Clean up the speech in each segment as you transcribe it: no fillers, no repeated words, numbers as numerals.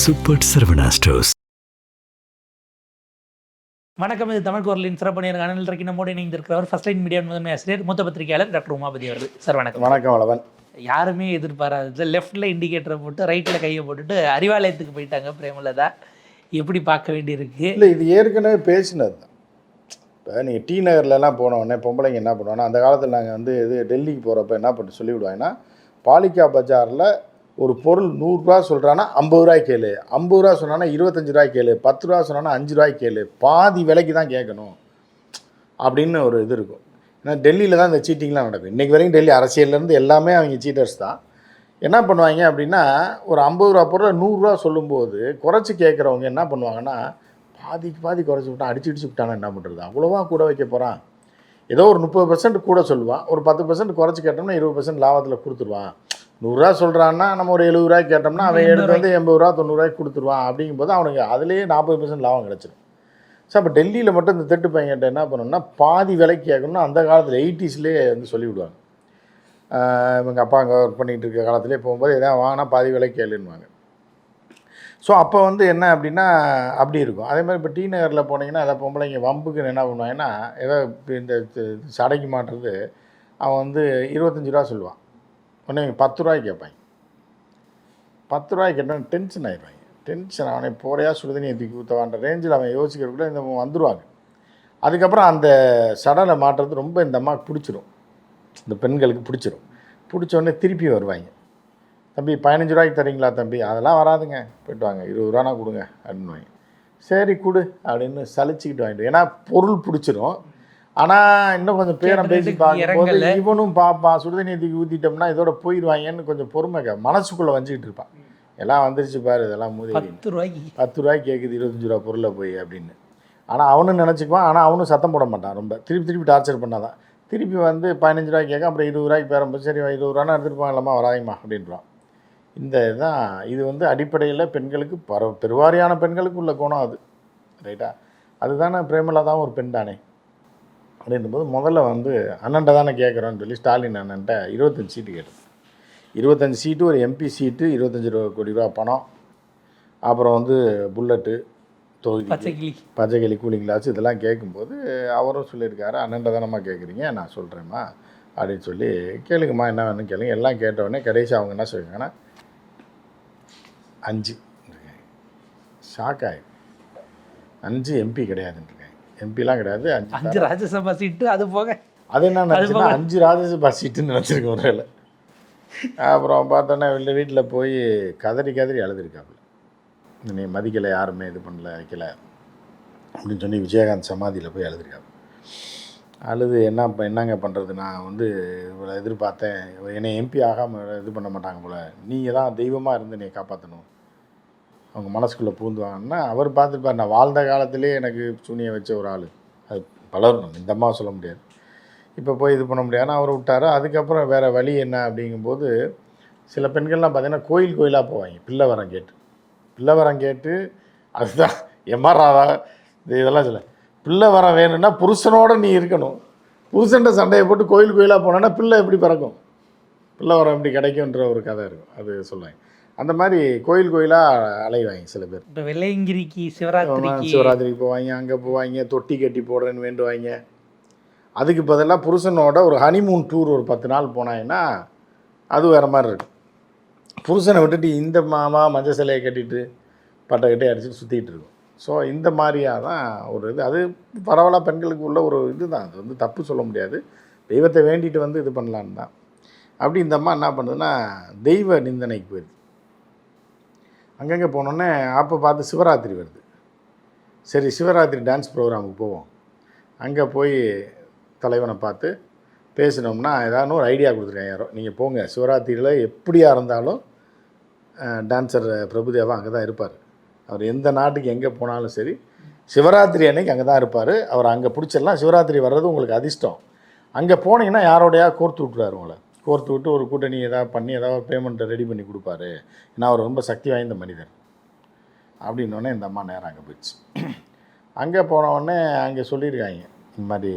Super Saravana stores. வணக்கம். இது தமிழ் குரலின் சிறப்பு நேர்காணல் இன்றைக்கு நம்மோடு இணைந்திருக்கிறவர் ஃபர்ஸ்ட் லைன் மீடியா முதன்மை ஆசிரியர் மூத்த பத்திரிகையாளர் டாக்டர் உமாபதி அவர்கள். சார் வணக்கம். வணக்கம் வளவன். யாருமே எதிர்பாராது லெஃப்டில் இண்டிகேட்டரை போட்டு ரைட்டில் கையை போட்டுட்டு அறிவாலயத்துக்கு போயிட்டாங்க பிரேமலதா. எப்படி பார்க்க வேண்டியிருக்கு? இல்லை, இது ஏற்கனவே பேசினது தான். இப்போ நீங்கள் டி நகர்லலாம் போனோடனே பொம்பளைங்க என்ன பண்ணுவாங்கன்னா, அந்த காலத்தில் நாங்கள் வந்து டெல்லிக்கு போகிறப்ப என்ன பண்ணி சொல்லிவிடுவாங்கன்னா, பாலிகா பஜாரில் ஒரு பொருள் 100 ரூபா சொல்கிறான்னா 50 ரூபாய் கேளு, 50 ரூபா சொன்னான்னா 25 ரூபாய் கேளு, 10 ரூபா சொன்னான்னா 5 ரூபாய் கேளு, பாதி விலைக்கு தான் கேட்கணும் அப்படின்னு ஒரு இது இருக்கும். ஏன்னா டெல்லியில் தான் இந்த சீட்டிங்லாம் நடக்கும். இன்றைக்கி வரைக்கும் டெல்லி அரசியல்லேருந்து எல்லாமே அவங்க சீட்டர்ஸ் தான். என்ன பண்ணுவாங்க அப்படின்னா, ஒரு 50 ரூபா பொருளை 100 ரூபா சொல்லும்போது குறைச்சி கேட்குறவங்க என்ன பண்ணுவாங்கன்னா, பாதிக்கு பாதி குறைச்சி விட்டான், அடிச்சு விட்டானா என்ன பண்ணுறது, அவ்வளோவா கூட வைக்க போகிறான், ஏதோ ஒரு 30% கூட சொல்லுவான், ஒரு 10% குறைச்சி கேட்டோம்னா 20% லாபத்தில் கொடுத்துருவான். 100 ரூபா சொல்கிறான்னா நம்ம ஒரு 70 ரூபாய்க்கு கேட்டோம்னா அவன் எடுத்து வந்து 80 ரூபா 90 ரூபாய்க்கு கொடுத்துருவான். அப்படிங்கும்போது அவனுக்கு அதுலேயே 40% லாபம் கிடச்சிடும். ஸோ அப்போ டெல்லியில் மட்டும் இந்த திட்டு பையன்கிட்ட என்ன பண்ணணும்னா, பாதி விலைக்கு கேட்கணும்னா அந்த காலத்தில் 80ஸ்லேயே வந்து சொல்லிவிடுவாங்க. இவங்க அப்பா அங்கே ஒர்க் பண்ணிகிட்டு இருக்க காலத்துலேயே போகும்போது எதாவது வாங்கினா பாதி விலைக்கு கேளுன்னுவாங்க. ஸோ அப்போ வந்து என்ன அப்படின்னா அப்படி இருக்கும். அதே மாதிரி இப்போ டி நகரில் போனீங்கன்னா எதாவது பொம்பளைங்க வம்புக்குன்னு என்ன பண்ணுவாங்கன்னா, ஏதோ இந்த சடைக்கு மாட்டுறது அவன் வந்து 25 ரூபா சொல்லுவான், உடனே 10 ரூபாய்க்கு கேட்பாங்க. 10 ரூபாய்க்கு கேட்டால் டென்ஷன் ஆகிடுவாங்க. டென்ஷன் அவனை போறையா சுடுதண்ணி தூக்கி ஊற்றவான்ற ரேஞ்சில் அவன் யோசிக்கிறதுக்குள்ள இந்த வந்துடுவாங்க. அதுக்கப்புறம் அந்த சடலை மாட்டுறது ரொம்ப இந்த அம்மாவுக்கு பிடிச்சிரும், இந்த பெண்களுக்கு பிடிச்சிரும். பிடிச்சோடனே திருப்பி வருவாங்க, தம்பி 15 ரூபாய்க்கு தரீங்களா தம்பி, அதெல்லாம் வராதுங்க, போய்ட்டு வாங்க, 20 ரூபானா கொடுங்க அப்படின்வாங்க. சரி கொடு அப்படின்னு சலிச்சுக்கிட்டு வாங்கிட்டு, ஏன்னா பொருள் பிடிச்சிரும். ஆனால் இன்னும் கொஞ்சம் பேரம் பேசி பார்க்கும்போது இவனும் பார்ப்பான், சுடுதண்ணி தூக்கி ஊற்றிட்டோம்னா இதோட போயிடுவாங்கன்னு கொஞ்சம் பொறுமை மனசுக்குள்ளே வஞ்சிக்கிட்டு இருப்பான். எல்லாம் வந்துருச்சு பாரு, இதெல்லாம் மூதி 10 ரூபாய்க்கு கேட்குது 25 ரூபா பொருளை போய் அப்படின்னு. ஆனால் அவனும் நினச்சிக்குவான். ஆனால் அவனும் சத்தம் போட மாட்டான், ரொம்ப திருப்பி டார்ச்சர் பண்ணாதான். திருப்பி வந்து 15 ரூபாய்க்கு கேட்க, அப்புறம் 20 ரூபாய்க்கு பேரம்போது சரி 20 ரூபானா எடுத்துகிட்டு போகலாமா, வராதிம்மா அப்படின்றான். இந்த இதுதான் இது வந்து அடிப்படையில் பெண்களுக்கு பெருவாரியான பெண்களுக்கு உள்ள குணம் அது, ரைட்டா? அதுதானே பிரேமலதாவும் ஒரு பெண் தானே அப்படின்னும்போது முதல்ல வந்து அண்ணன்ட்ட தானே கேட்குறோன்னு சொல்லி ஸ்டாலின் அண்ணன்ட்ட 25 சீட்டு கேட்டது. 25 சீட்டு, ஒரு எம்பி சீட்டு, 25 கோடி ரூபா பணம், அப்புறம் வந்து புல்லட்டு, தொகுதி, பச்சைக்கிளி, கூலிங் கிளாஸ், இதெல்லாம் கேட்கும்போது அவரும் சொல்லியிருக்காரு, அண்ணன்ட்ட தானம்மா கேட்குறீங்க, நான் சொல்கிறேம்மா அப்படின்னு சொல்லி, கேளுங்கம்மா என்ன வேணும்னு கேளுங்க. எல்லாம் கேட்டவுடனே கடைசி அவங்க என்ன சொல்லியிருக்காங்கன்னா 5 ஷாக் ஆகி 5 எம்பி கிடையாதுன்னு, எம்பிலாம் கிடையாது, 5 ராஜ்யசபா சீட்டு. அது போக அது என்ன நினச்சுன்னா 5 ராஜ்யசபா சீட்டுன்னு நினச்சிருக்கேன் ஒரு வேலை. அப்புறம் பார்த்தோன்னே வீட்டில் போய் கதறி அழுதுருக்காப்புல, நீ மதிக்கலை, யாருமே இது பண்ணல வைக்கலை அப்படின்னு சொல்லி விஜயகாந்த் சமாதியில் போய் அழுதுருக்காப்பு. அழுது என்னங்க பண்ணுறது, நான் வந்து இவ்வளோ எதிர்பார்த்தேன், என்னை எம்பி ஆகாமல் இது பண்ண மாட்டாங்க போல், நீங்கள் தான் தெய்வமாக இருந்து என்னை காப்பாற்றணும், அவங்க மனசுக்குள்ளே பூந்துவாங்கன்னா அவர் பார்த்துருப்பார். நான் வாழ்ந்த காலத்திலே எனக்கு சூனியை வச்ச ஒரு ஆள், அது பலரும் இந்த அம்மா சொல்ல முடியாது, இப்போ போய் இது பண்ண முடியாதுன்னு அவர் விட்டார். அதுக்கப்புறம் வேறு வழி என்ன அப்படிங்கும்போது, சில பெண்கள்லாம் பார்த்திங்கன்னா கோயிலாக போவாங்க, பிள்ளை வரம் கேட்டு அதுதான் எம்ஆர்ஆரா இதெல்லாம் சொல்ல, பிள்ளை வரம் வேணும்னா புருஷனோடு நீ இருக்கணும், புருஷன்ட்ட சண்டையை போட்டு கோயிலாக போனோன்னா பிள்ளை எப்படி பிறக்கும், பிள்ளை வரம் எப்படி கிடைக்குன்ற ஒரு கதை இருக்கும், அது சொல்லுவாங்க. அந்த மாதிரி கோயிலாக அலைவாங்க சில பேர். இப்போ வெள்ளையங்கிரிக்கு சிவராத்திரிக்கு போவாங்க, அங்கே போவாங்க, தொட்டி கட்டி போடுறேன்னு வேண்டுவாங்க. அதுக்கு பதிலாக புருஷனோட ஒரு ஹனிமூன் டூர் ஒரு 10 நாள் போனாங்கன்னா அது வேறு மாதிரி இருக்கும். புருஷனை விட்டுட்டு இந்த மாமா மஞ்சள் சிலையை கட்டிட்டு பட்டை கட்டி அடிச்சுட்டு சுற்றிட்டு இருக்கும். ஸோ இந்த மாதிரியாக தான் ஒரு இது, அது பரவலாக பெண்களுக்கு உள்ள ஒரு இது தான், அது வந்து தப்பு சொல்ல முடியாது, தெய்வத்தை வேண்டிட்டு வந்து இது பண்ணலான்னு தான். அப்படி இந்த அம்மா என்ன பண்ணுதுன்னா தெய்வ நிந்தனைக்கு போயிடுது. அங்கங்கே போனோடனே அப்போ பார்த்து சிவராத்திரி வருது, சரி சிவராத்திரி டான்ஸ் ப்ரோக்ராமுக்கு போவோம், அங்கே போய் தலைவனை பார்த்து பேசினோம்னா ஏதாவது ஒரு ஐடியா கொடுத்துருக்கேன், யாரோ நீங்கள் போங்க, சிவராத்திரியில் எப்படியா இருந்தாலும் டான்ஸர் பிரபுதேவா அங்கே தான் இருப்பார், அவர் எந்த நாட்டுக்கு எங்கே போனாலும் சரி சிவராத்திரி அன்னைக்கு அங்கே தான் இருப்பார், அவர் அங்கே பிடிச்சிடலாம், சிவராத்திரி வர்றது உங்களுக்கு அதிர்ஷ்டம், அங்கே போனீங்கன்னா யாரோடையா கோர்த்து விட்டுறாரு, உங்களை கோர்த்து விட்டு ஒரு கூட்டணி ஏதாவது பண்ணி ஏதாவது பேமெண்ட்டை ரெடி பண்ணி கொடுப்பாரு, ஏன்னா அவர் ரொம்ப சக்தி வாய்ந்த மனிதர் அப்படின்னோடனே இந்த அம்மா நேரம் அங்கே போயிடுச்சு. அங்கே போனவுடனே அங்கே சொல்லியிருக்காங்க இந்த மாதிரி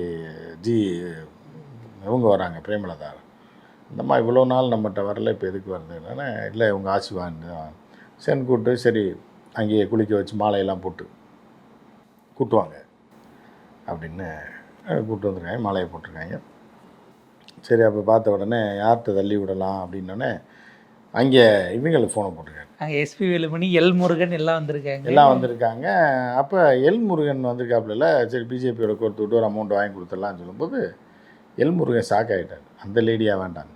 இவங்க வராங்க பிரேமலதா, இந்தம்மா இவ்வளோ நாள் நம்மகிட்ட வரல, இப்போ எதுக்கு வருதுன்னா, இல்லை இவங்க ஆசிவான்னு சென் கூட்டு, சரி அங்கேயே குளிக்க வச்சு மாலையெல்லாம் போட்டு கூட்டுவாங்க அப்படின்னு கூப்பிட்டு வந்துருக்காங்க. மாலையை போட்டிருக்காங்க. சரி, அப்போ பார்த்த உடனே யார்கிட்ட தள்ளி விடலாம் அப்படின்னோடனே அங்கே இவங்களுக்கு ஃபோனை போட்டிருக்காங்க. அங்கே எஸ்பி வேலுமணி, எல் முருகன் எல்லாம் வந்திருக்காங்க. எல்லாம் வந்திருக்காங்க. அப்போ எல் முருகன் வந்திருக்காப்புல. சரி, பிஜேபியோட கொடுத்து விட்டு ஒரு அமௌண்ட் வாங்கி கொடுத்துடலான்னு சொல்லும்போது எல் முருகன் ஷாக் ஆகிட்டார். அந்த லேடியாக வேண்டாம்,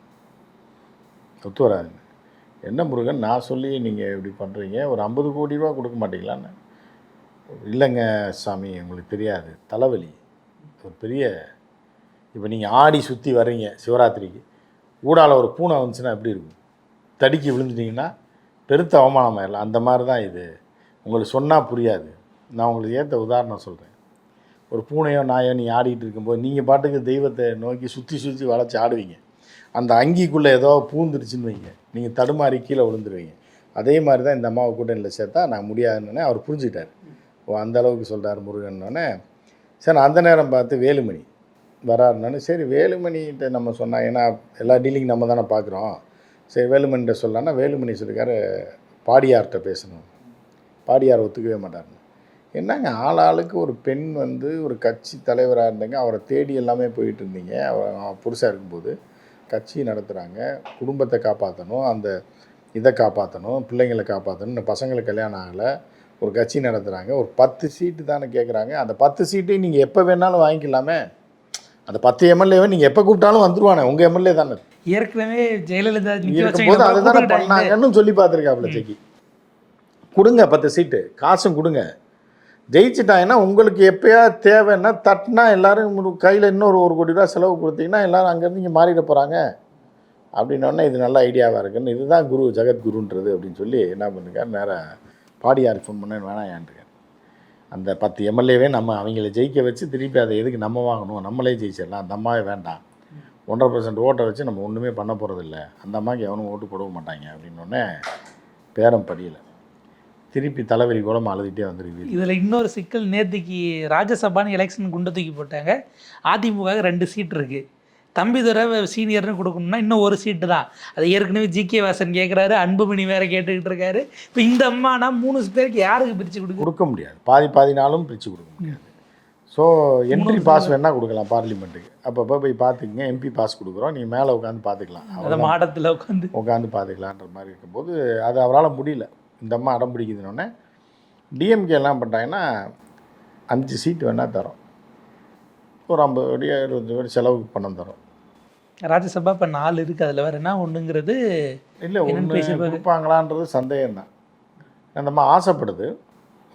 ஒத்து வராதுங்க. என்ன முருகன், நான் சொல்லி நீங்கள் இப்படி பண்ணுறீங்க, ஒரு 50 கோடி ரூபா கொடுக்க மாட்டீங்களான்னு. இல்லைங்க சாமி, உங்களுக்கு தெரியாது, தலைவலி ஒரு பெரிய. இப்போ நீங்கள் ஆடி சுற்றி வர்றீங்க சிவராத்திரிக்கு, ஊடால ஒரு பூனை வந்துச்சுன்னா எப்படி இருக்கும்? தடுக்கி விழுந்துட்டிங்கன்னா பெருத்த அவமானம் ஆயிடலாம். அந்த மாதிரி தான் இது. உங்களுக்கு சொன்னால் புரியாது. நான் உங்களுக்கு ஏற்ற உதாரணம் சொல்கிறேன். ஒரு பூனையோ நாயோ நீ ஆடிட்டு இருக்கும்போது நீங்கள் பாட்டுக்கு தெய்வத்தை நோக்கி சுற்றி சுற்றி வளைச்சி ஆடுவீங்க. அந்த அங்கிக்குள்ளே ஏதோ பூந்துருச்சுன்னு வைங்க, நீங்கள் தடுமாறி கீழே விழுந்துருவீங்க. அதே மாதிரி தான் இந்த அம்மாவை கூட்டணியில் சேர்த்தா நான் முடியாதுன்னு அவர் புரிஞ்சுக்கிட்டார். ஓ, அந்த அளவுக்கு சொல்கிறார் முருகன்னொன்னே. சரி, அந்த நேரம் பார்த்து வேலுமணி வராருனானு, சரி வேலுமணிகிட்ட நம்ம சொன்னால், ஏன்னா எல்லா டீலிங் நம்ம தானே பார்க்குறோம். சரி, வேலுமணிகிட்ட சொல்லலான்னா வேலுமணி சொல்லியிருக்காரு, பாடியார்கிட்ட பேசணும். பாடியார் ஒத்துக்கவே மாட்டார். என்னங்க, ஆளாளுக்கு ஒரு பெண் வந்து ஒரு கட்சி தலைவராக இருந்தங்க, அவரை தேடி எல்லாமே போயிட்டு இருந்தீங்க. அவர் புதுசாக இருக்கும்போது கட்சி நடத்துகிறாங்க, குடும்பத்தை காப்பாற்றணும், அந்த இதை காப்பாற்றணும், பிள்ளைங்களை காப்பாற்றணும், இந்த பசங்களுக்கு கல்யாணம் ஆகலை, ஒரு கட்சி நடத்துகிறாங்க, ஒரு 10 சீட்டு தானே கேட்குறாங்க. அந்த 10 சீட்டையும் நீங்கள் எப்போ வேணாலும் வாங்கிக்கலாமே. அந்த 10 எம்எல்ஏவை நீங்கள் எப்போ கூப்பிட்டாலும் வந்துருவானே, உங்கள் எம்எல்ஏ தானே. ஏற்கனவே ஜெயலலிதா இருக்கும்போது அதை தானே பண்ணாங்கன்னு சொல்லி பார்த்துருக்காப்புல. செக்கி கொடுங்க, 10 சீட்டு காசும் கொடுங்க. ஜெயிச்சிட்டாங்கன்னா உங்களுக்கு எப்போயா தேவைன்னா தட்டினா எல்லோரும் கையில் இன்னொரு 1 கோடி ரூபா செலவு கொடுத்தீங்கன்னா எல்லோரும் அங்கேருந்து இங்கே மாறிட போகிறாங்க அப்படின்னோடனே இது நல்ல ஐடியாவாக இருக்குன்னு, இதுதான் குரு ஜெகத்குருன்றது அப்படின்னு சொல்லி என்ன பண்ணிருக்காரு, நேராக பாடியாருக்கு ஃபோன் பண்ண வேணாம் ஏன்ட்டுருக்காரு. அந்த 10 எம்எல்ஏவே நம்ம அவங்கள ஜெயிக்க வச்சு திருப்பி அதை எதுக்கு நம்ம வாங்கணும், நம்மளே ஜெயிச்சிடலாம், அந்த அம்மாவே வேண்டாம், 1.5% ஓட்டை வச்சு நம்ம ஒன்றுமே பண்ண போகிறதில்ல, அந்த அம்மாவுக்கு எவனும் ஓட்டு போடவும் மாட்டாங்க அப்படின்னோடனே பேரம் படியலை. திருப்பி தலைவலி கூட அழுதுகிட்டே வந்துருக்கு. இதில் இன்னொரு சிக்கல், நேற்றுக்கு ராஜ்யசபான்னு எலெக்ஷன் குண்டை தூக்கி போட்டாங்க. அதிமுக 2 சீட் இருக்குது. தம்பிதுரை சீனியர்னு கொடுக்கணும்னா இன்னும் 1 சீட்டு தான். அது ஏற்கனவே ஜிகே வாசன் கேட்குறாரு, அன்புமணி வேறு கேட்டுக்கிட்டு இருக்காரு. இப்போ இந்த அம்மானா 3 பேருக்கு யாருக்கு பிரித்து கொடுக்க முடியாது, பாதி நாளும் பிரித்து கொடுக்க முடியாது. ஸோ என்ட்ரி பாஸ் வேணால் கொடுக்கலாம் பார்லிமெண்ட்டுக்கு, அப்பப்போ போய் பார்த்துக்குங்க, எம்பி பாஸ் கொடுக்குறோம், நீங்கள் மேலே உட்காந்து பார்த்துக்கலாம், அந்த மாடத்தில் உட்காந்து பார்த்துக்கலான்ற மாதிரி இருக்கும்போது அது அவரால் முடியல. இந்த அம்மா அடம் பிடிக்குதுன்னொடனே டிஎம்கே எல்லாம் பண்ணிட்டாங்கன்னா 5 சீட்டு வேணால் தரோம், ஒரு 50 கோடி 20 கோடி செலவுக்கு பணம் தரோம். ராஜ்யசபா இப்போ 4 இருக்குது, அதில் வேறு என்ன ஒன்றுங்கிறது இல்லை, ஒன்று கொடுப்பாங்களான்றது சந்தேகம் தான். அந்த அம்மா ஆசைப்படுது,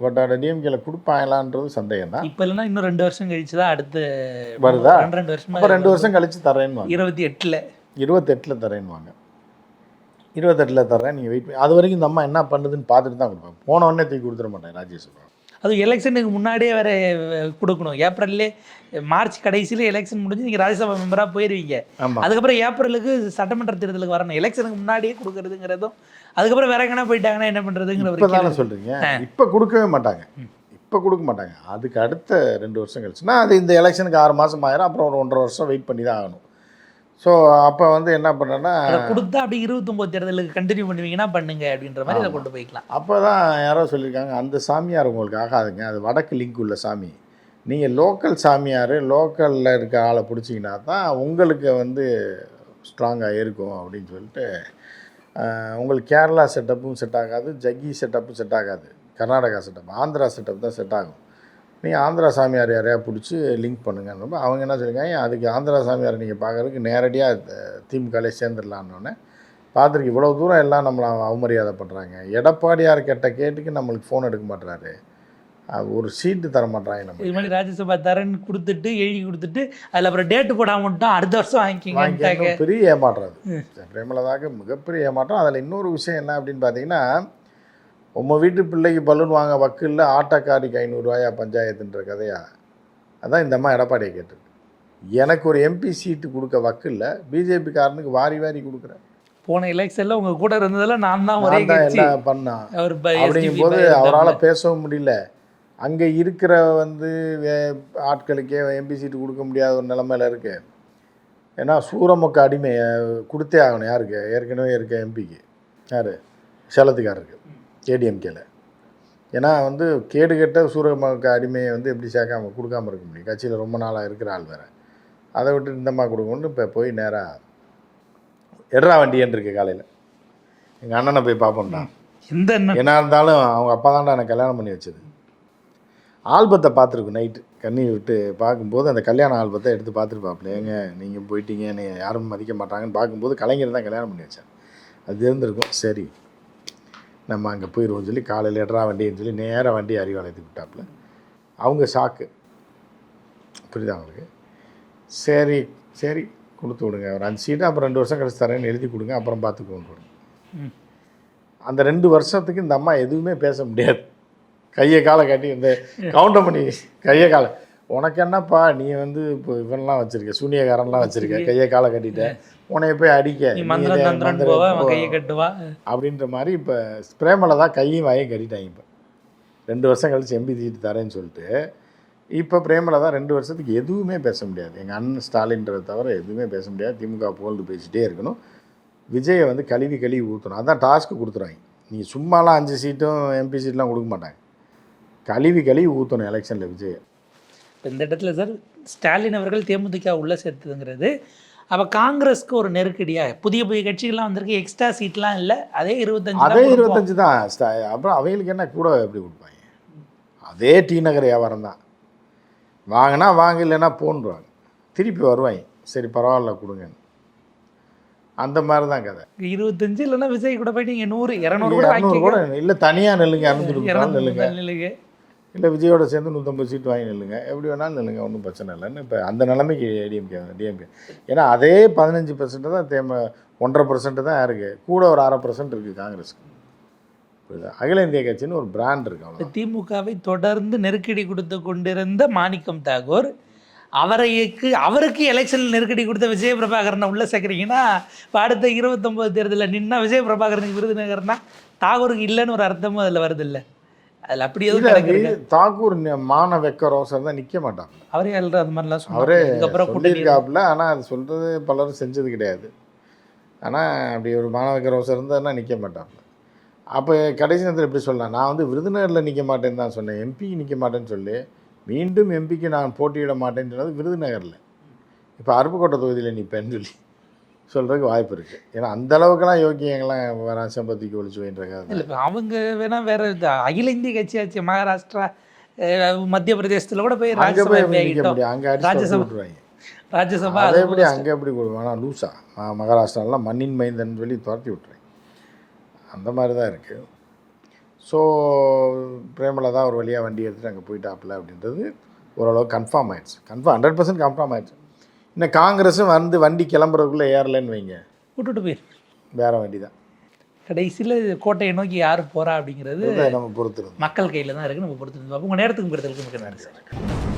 பட் அதை டிஎம்கேல கொடுப்பாங்களான்றது சந்தேகம் தான். இப்போ இல்லைன்னா இன்னும் 2 வருஷம் கழிச்சு தான் அடுத்து வருதா, 2 வருஷம், அப்போ 2 வருஷம் கழிச்சு தரேன்னு 28 தரேன்னுவாங்க. 28 தரேன், நீங்கள் வெயிட் பண்ணி அது வரைக்கும் இந்த அம்மா என்ன பண்ணுதுன்னு பார்த்துட்டு தான் கொடுப்பாங்க. போன உடனே தூக்கி கொடுத்துட மாட்டேன் ராஜ்யசபா. அது எலெக்ஷனுக்கு முன்னாடியே வேறு கொடுக்கணும். ஏப்ரல்லே, மார்ச் கடைசியில் எலெக்ஷன் முடிஞ்சு நீங்கள் ராஜ்யசபா மெம்பராக போயிடுவீங்க. அதுக்கப்புறம் ஏப்ரலுக்கு சட்டமன்ற தேர்தலுக்கு வரணும். எலெக்ஷனுக்கு முன்னாடியே கொடுக்குறதுங்கிறதும், அதுக்கப்புறம் வேற எங்கன்னா போயிட்டாங்கன்னா என்ன பண்ணுறதுங்கிற இப்போ தானே சொல்கிறீங்க. இப்போ கொடுக்கவே மாட்டாங்க, இப்போ கொடுக்க மாட்டாங்க. அதுக்கு அடுத்த 2 வருஷம் கழிச்சுன்னா அது இந்த எலெக்ஷனுக்கு 6 மாதம் ஆயிரும், அப்புறம் ஒரு 1.5 வருஷம் வெயிட் பண்ணி தான் ஆகணும். ஸோ அப்போ வந்து என்ன பண்ணுறேன்னா, கொடுத்தா அப்படி 29 தேர்தலுக்கு கண்டினியூ பண்ணுவீங்கன்னா பண்ணுங்க அப்படின்ற மாதிரி அதை கொண்டு போய்க்கலாம். அப்போ தான் யாரோ சொல்லியிருக்காங்க, அந்த சாமியார் உங்களுக்கு ஆகாதுங்க, அது வடக்கு லிங்க் உள்ள சாமி, நீங்கள் லோக்கல் சாமியார் லோக்கலில் இருக்க ஆளை பிடிச்சிங்கன்னா தான் உங்களுக்கு வந்து ஸ்ட்ராங்காக இருக்கும் அப்படின்னு சொல்லிட்டு. உங்களுக்கு கேரளா செட்டப்பும் செட் ஆகாது, ஜக்கி செட்டப்பும் செட் ஆகாது, கர்நாடகா செட்டப், ஆந்திரா செட்டப் தான் செட் ஆகும். நீங்கள் ஆந்திரா சாமியார் யாரையா பிடிச்சி லிங்க் பண்ணுங்கன்னு அவங்க என்ன சொல்லியிருக்காங்க, அதுக்கு ஆந்திரா சாமியார் நீங்கள் பார்க்குறதுக்கு நேரடியாக திமுகலே சேர்ந்துடலான்னொன்னே பார்த்துருக்கு. இவ்வளோ தூரம் எல்லாம் நம்மளை அவமரியாதை பண்ணுறாங்க. எடப்பாடியார் கேட்ட கேட்டுக்கு நம்மளுக்கு ஃபோன் எடுக்க மாட்டுறாரு, ஒரு சீட்டு தர மாட்டாங்க. நம்ம இது மாதிரி ராஜ்யசபா தரேன்னு கொடுத்துட்டு எழுதி கொடுத்துட்டு அதில் அப்புறம் டேட்டு போடாமல் மட்டும் அடுத்த வருஷம் வாங்கிக்கிங்க. பெரிய ஏமாற்றம் அது பிரேமலதாக்கு, மிகப்பெரிய ஏமாற்றம். அதில் இன்னொரு விஷயம் என்ன அப்படின்னு பார்த்தீங்கன்னா, உங்கள் வீட்டு பிள்ளைக்கு பலூன் வாங்க வக்கில்ல, ஆட்டோக்காரிக்கு 500 ரூபாயா பஞ்சாயத்துன்ற கதையா. அதான் இந்த அம்மா எடப்பாடியை கேட்டிருக்கு. எனக்கு ஒரு எம்பி சீட்டு கொடுக்க வக்கில்ல, பிஜேபி காரனுக்கு வாரி வாரி கொடுக்குறேன். போன எலெக்ஷனில் உங்கள் கூட இருந்ததெல்லாம் நான் தான் எல்லாம் பண்ணான். அப்படிங்கும்போது அவரால் பேசவும் முடியல. அங்கே இருக்கிற வந்து ஆட்களுக்கே எம்பி சீட்டு கொடுக்க முடியாத ஒரு நிலைமையில் இருக்குது. ஏன்னா சூரமொக்க அடிமை கொடுத்தே ஆகணும். யாருக்கு? ஏற்கனவே இருக்க எம்பிக்கு, யார்? சேலத்துக்காரருக்கு, ஏடிஎம்கேல. ஏன்னா வந்து கேடு கெட்ட சூரமக்கு அடிமையை வந்து எப்படி சேர்க்காம கொடுக்காம இருக்க முடியும், கட்சியில் ரொம்ப நாளாக இருக்கிற ஆள் வேறு. அதை விட்டு இந்தம்மா கொடுக்கணும்னு இப்போ போய் நேராக எட்ரா வண்டியன் இருக்கு காலையில் எங்கள் அண்ணனை போய் பார்ப்போம்டா. எந்த என்ன இருந்தாலும் அவங்க அப்பா தான்டா எனக்கு கல்யாணம் பண்ணி வச்சது. ஆல்பத்தை பார்த்துருக்கு நைட்டு கண்ணீர் விட்டு பார்க்கும்போது அந்த கல்யாண ஆல்பத்தை எடுத்து பார்த்துருப்பாப்புல. ஏங்க நீங்கள் போயிட்டீங்க, நீங்கள் யாரும் மதிக்க மாட்டாங்கன்னு பார்க்கும்போது கலைஞர் தான் கல்யாணம் பண்ணி வச்சார். அது இருந்திருக்கும். சரி நம்ம அங்கே போயிடுவோம்னு சொல்லி காலையில் எட்ரா வண்டின்னு சொல்லி நேராக வண்டி அறிவாலயத்துக்கு விட்டாப்புல. அவங்க ஷாக்கு, புரியுதா அவங்களுக்கு? சரி சரி கொடுத்து விடுங்க, ஒரு 5 சீட்டு அப்புறம் 2 வருஷம் கழிச்சு தரேன்னு எழுதி கொடுங்க, அப்புறம் பார்த்துக்கோன்னு கொடுங்க. அந்த 2 வருஷத்துக்கு இந்த அம்மா எதுவுமே பேச முடியாது. கையை காலை கட்டி இந்த கவுண்டர் பண்ணி கையை காலை, உனக்கு என்னப்பா நீ வந்து இப்போ இவன்லாம் வச்சுருக்க, சூனியக்காரன்லாம் வச்சுருக்க, கையை காலை கட்டிட்ட, உன்னைய போய் அடிக்க கையை கட்டுவா அப்படின்ற மாதிரி இப்போ பிரேமலதா கையும் வாயும் கட்டிட்டாங்க. இப்போ 2 வருஷம் கழிச்சு எம்பி சீட்டு தரேன்னு சொல்லிட்டு இப்போ பிரேமலதா 2 வருஷத்துக்கு எதுவுமே பேச முடியாது. எங்கள் அண்ணன் ஸ்டாலின்றதை தவிர எதுவுமே பேச முடியாது. திமுக புகழ்ந்து பேசிகிட்டே இருக்கணும். விஜயை வந்து கழுவி ஊற்றணும். அதான் டாஸ்க்கு கொடுத்துருவாங்க. நீ சும்மாலாம் 5 சீட்டும் எம்பி சீட்லாம் கொடுக்க மாட்டாங்க. கழுவி ஊற்றணும் எலெக்ஷனில் விஜய். இந்த இடத்துல சார் ஸ்டாலின் அவர்கள் தேமுதிக உள்ளே சேர்த்துங்கிறது அப்போ காங்கிரஸ்க்கு ஒரு நெருக்கடியாக புதிய கட்சிகள்லாம் வந்திருக்கு, எக்ஸ்ட்ரா சீட்லாம் இல்லை, அதே 25 தான். அப்புறம் அவங்களுக்கு என்ன கூட எப்படி கொடுப்பாங்க? அதே டி நகர் வியாபாரம் தான். வாங்கினா வாங்க, இல்லைன்னா போன்றுவாங்க, திருப்பி வருவாங்க. சரி பரவாயில்ல கொடுங்க, அந்த மாதிரி தான் கதை. 25 இல்லைன்னா விஜய் கூட போயிட்டு நீங்கள் 100 200 கூட இல்லை, தனியாக நெல்லுங்க, 200 நெல்லுங்க, இல்லை விஜயோட சேர்ந்து 150 சீட் வாங்கி நில்லுங்க, எப்படி வேணாலும் நில்லுங்க, ஒன்றும் பிரச்சனை இல்லைன்னு இப்போ அந்த நிலைமைக்கு டிஎம்கே. ஏன்னா அதே 15% தான் 1.5% தான் இருக்குது, கூட ஒரு 0.5% இருக்குது காங்கிரஸுக்கு. அகில இந்திய கட்சின்னு ஒரு பிராண்ட் இருக்கு. அவ்வளோ. திமுகவை தொடர்ந்து நெருக்கடி கொடுத்து கொண்டிருந்த மாணிக்கம் தாகூர் அவருக்கு எலெக்ஷனில் நெருக்கடி கொடுத்த விஜய பிரபாகரனை உள்ளே சேர்க்குறீங்கன்னா இப்போ அடுத்த 29 தேர்தலில் நின்னா விஜய பிரபாகரனுக்கு விருதுநகர்னா தாகூருக்கு இல்லைன்னு ஒரு அர்த்தமும் அதில் வருது இல்லை? அதில் அப்படி எதுவும் தாக்கூர் மான வெக்க ரோசர் தான் நிற்க மாட்டாங்க. அவரே அது மாதிரிலாம் அவரே சொல்லியிருக்காப்புல. ஆனால் அது சொல்கிறது பலரும் செஞ்சது கிடையாது. ஆனால் அப்படி ஒரு மான வெக்க ரோசர் இருந்தாருன்னா நிற்க மாட்டாங்க. அப்போ கடைசி நேரத்தில் எப்படி சொல்லலாம், நான் வந்து விருதுநகரில் நிற்க மாட்டேன்னு தான் சொன்னேன், எம்பிக்கு நிற்க மாட்டேன்னு சொல்லி மீண்டும் எம்பிக்கு நான் போட்டியிட மாட்டேன்னு சொன்னது விருதுநகரில். இப்போ அருப்புக்கோட்டை தொகுதியில் நிற்பேன்னு சொல்லி சொல்கிறதுக்கு வாய்ப்பு இருக்குது. ஏன்னா அந்தளவுக்குலாம் யோக்கியங்கள்லாம் ராசம்பத்திக்கு ஒழிச்சு வைன்றாங்க. இல்லை அவங்க வேணால் வேறு அகில இந்திய கட்சியாச்சு, மகாராஷ்டிரா மத்திய பிரதேசத்தில் கூட போய் ராஜ்யசபா நிற்க முடியும், அங்கே அடிச்சு விட்டுருவாங்க ராஜ்யசபா. அதே எப்படி அங்கே எப்படி கொடுவாங்க லூசா, மகாராஷ்டிராலாம் மண்ணின் மைந்தன் சொல்லி துரத்தி விட்டுருவாங்க. அந்த மாதிரி தான் இருக்குது. ஸோ பிரேமலதா ஒரு வழியாக வண்டி எடுத்துகிட்டு அங்கே போயிட்டாப்புல அப்படின்றது ஓரளவு கன்ஃபார்ம் ஆகிடுச்சு. 100% கன்ஃபார்ம் ஆகிடுச்சு. இன்னும் காங்கிரஸும் வந்து வண்டி கிளம்புறதுக்குள்ளே ஏறலைன்னு வைங்க, விட்டுட்டு போயிரு, வேறு வண்டி தான். கடைசியில் கோட்டையை நோக்கி யார் போகிறா அப்படிங்கிறது நம்ம பொறுத்து மக்கள் கையில் தான் இருக்குது. நம்ம பொறுத்து பார்ப்போம். உங்கள் நேரத்துக்கு பொறுத்தவரைக்கும் மிக நன்றி சார்.